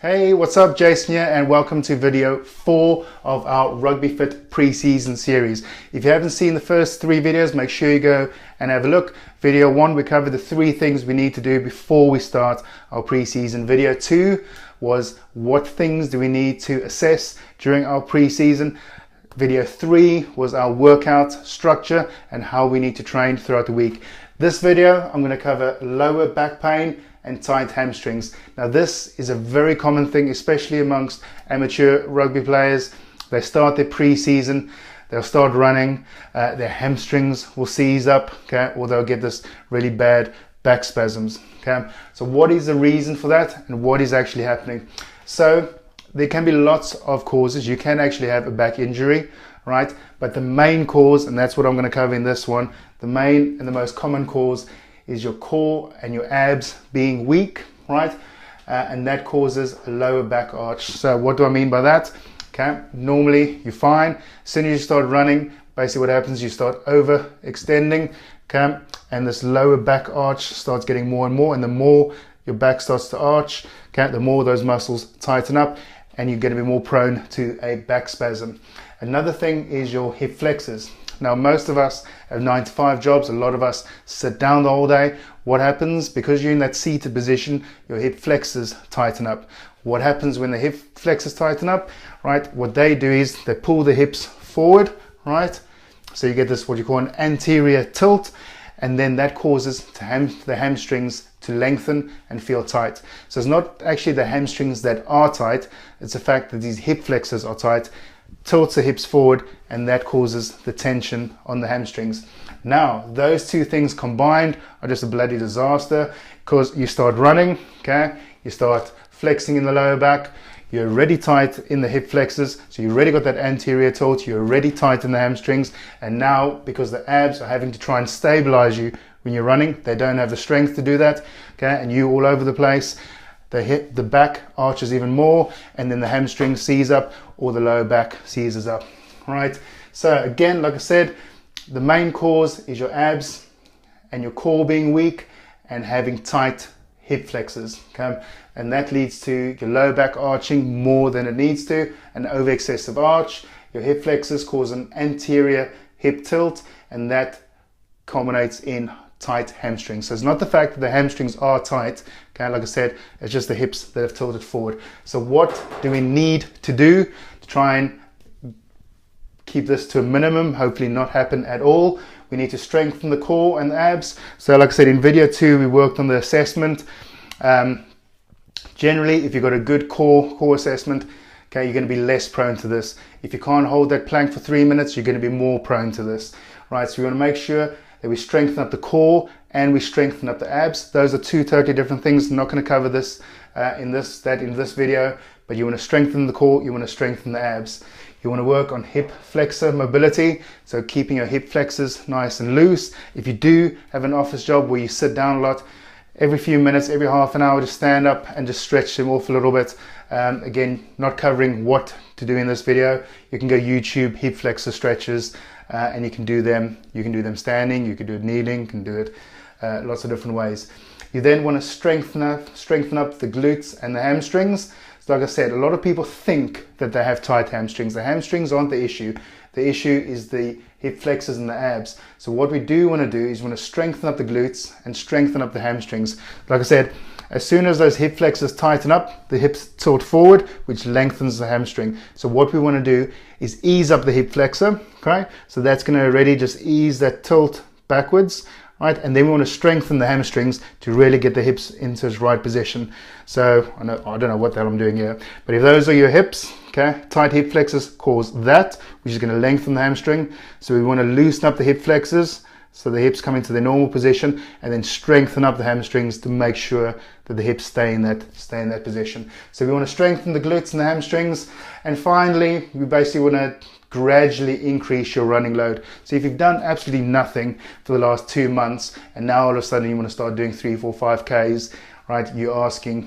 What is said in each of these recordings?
Hey, what's up? Jason here, and welcome to video 4 of our Rugby Fit pre-season series. If you haven't seen the first 3 videos, make sure you go and have a look. Video 1, we covered the 3 things we need to do before we start our pre-season. Video 2 was what things do we need to assess during our pre-season. Video 3 was our workout structure and how we need to train throughout the week. This video, I'm going to cover lower back pain and tight hamstrings. Now this is a very common thing, especially amongst amateur rugby players. They start their pre-season, they'll start running, their hamstrings will seize up, okay, or they'll get this really bad back spasms. Okay, so what is the reason for that and what is actually happening? So there can be lots of causes. You can actually have a back injury, right? But the main cause, and that's what I'm going to cover in this one, the main and the most common cause is your core and your abs being weak, right? And that causes a lower back arch. So what do I mean by that? Okay, normally you're fine. As soon as you start running, basically what happens, you start overextending, okay? And this lower back arch starts getting more and more, and the more your back starts to arch, okay, the more those muscles tighten up and you're going to be more prone to a back spasm. Another thing is your hip flexors. Now, most of us have 9-to-5 jobs. A lot of us sit down the whole day. What happens? Because you're in that seated position, your hip flexors tighten up. What happens when the hip flexors tighten up? Right? What they do is they pull the hips forward, right? So you get this, what you call an anterior tilt, and then that causes the hamstrings to lengthen and feel tight. So it's not actually the hamstrings that are tight, it's the fact that these hip flexors are tight, tilts the hips forward, and that causes the tension on the hamstrings. Now, those two things combined are just a bloody disaster, because you start running, okay, you start flexing in the lower back, you're already tight in the hip flexors, so you already got that anterior tilt, you're already tight in the hamstrings, and now because the abs are having to try and stabilize you when you're running, they don't have the strength to do that, okay, and you all over the place. The back arches even more, and then the hamstring seize up, or the lower back seizes up, right? So again, like I said, the main cause is your abs and your core being weak and having tight hip flexors, okay? And that leads to your lower back arching more than it needs to, an over excessive arch. Your hip flexors cause an anterior hip tilt, and that culminates in tight hamstrings. So it's not the fact that the hamstrings are tight, okay, like I said, it's just the hips that have tilted forward. So what do we need to do to try and keep this to a minimum, hopefully not happen at all? We need to strengthen the core and the abs. So like I said, in video 2 we worked on the assessment. Generally, if you've got a good core assessment, okay, you're going to be less prone to this. If you can't hold that plank for 3 minutes, you're going to be more prone to this, right? So we want to make sure that we strengthen up the core and we strengthen up the abs. Those are two totally different things. I'm not going to cover this in this video, but you want to strengthen the core, you want to strengthen the abs. You want to work on hip flexor mobility, so keeping your hip flexors nice and loose. If you do have an office job where you sit down a lot, every few minutes, every half an hour, just stand up and just stretch them off a little bit. Again, not covering what to do in this video. You can go YouTube hip flexor stretches, and you can do them. You can do them standing, you can do it kneeling, you can do it lots of different ways. You then want to strengthen up the glutes and the hamstrings. So like I said, a lot of people think that they have tight hamstrings. The hamstrings aren't the issue. The issue is the hip flexors and the abs. So what we do want to do is we want to strengthen up the glutes and strengthen up the hamstrings. Like I said, as soon as those hip flexors tighten up, the hips tilt forward, which lengthens the hamstring. So what we want to do is ease up the hip flexor, okay? So that's going to already just ease that tilt backwards, right? And then we want to strengthen the hamstrings to really get the hips into its right position. So I don't know what the hell I'm doing here, but if those are your hips, okay, tight hip flexors cause that, which is going to lengthen the hamstring. So we want to loosen up the hip flexors, so the hips come into their normal position, and then strengthen up the hamstrings to make sure that the hips stay in that position. So we want to strengthen the glutes and the hamstrings. And finally, we basically want to gradually increase your running load. So if you've done absolutely nothing for the last 2 months, and now all of a sudden you want to start doing 3, 4, 5Ks, right, you're asking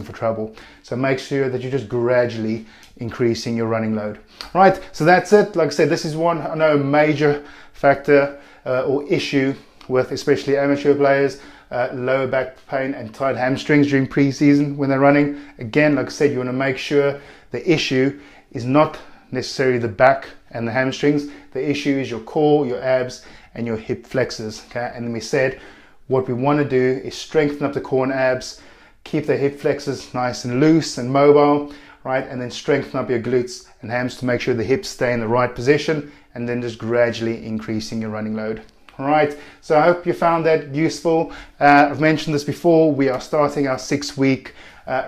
for trouble. So make sure that you're just gradually increasing your running load. Right, so that's it. Like I said, this is one, I know, major factor or issue with especially amateur players. lower back pain and tight hamstrings during pre-season when they're running. Again, like I said, you want to make sure the issue is not necessarily the back and the hamstrings. The issue is your core, your abs, and your hip flexors. Okay, and then we said what we want to do is strengthen up the core and abs, keep the hip flexors nice and loose and mobile, right? And then strengthen up your glutes and hams to make sure the hips stay in the right position, and then just gradually increasing your running load. All right, so I hope you found that useful. I've mentioned this before, we are starting our 6-week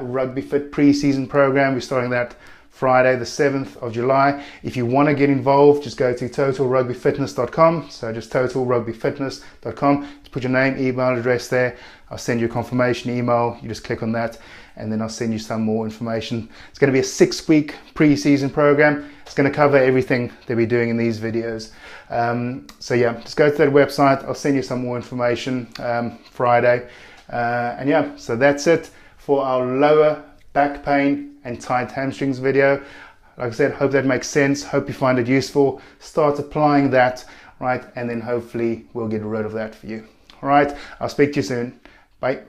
Rugby Fit pre-season program. We're starting that Friday the 7th of July. If you want to get involved, just go to totalrugbyfitness.com. So just totalrugbyfitness.com. Just put your name, email address there. I'll send you a confirmation email. You just click on that and then I'll send you some more information. It's going to be a 6-week pre-season program. It's going to cover everything that we're doing in these videos. So yeah, just go to that website. I'll send you some more information Friday. And yeah, so that's it for our lower back pain and tight hamstrings video. Like I said, hope that makes sense. Hope you find it useful. Start applying that, right? And then hopefully we'll get rid of that for you. All right, I'll speak to you soon. Bye.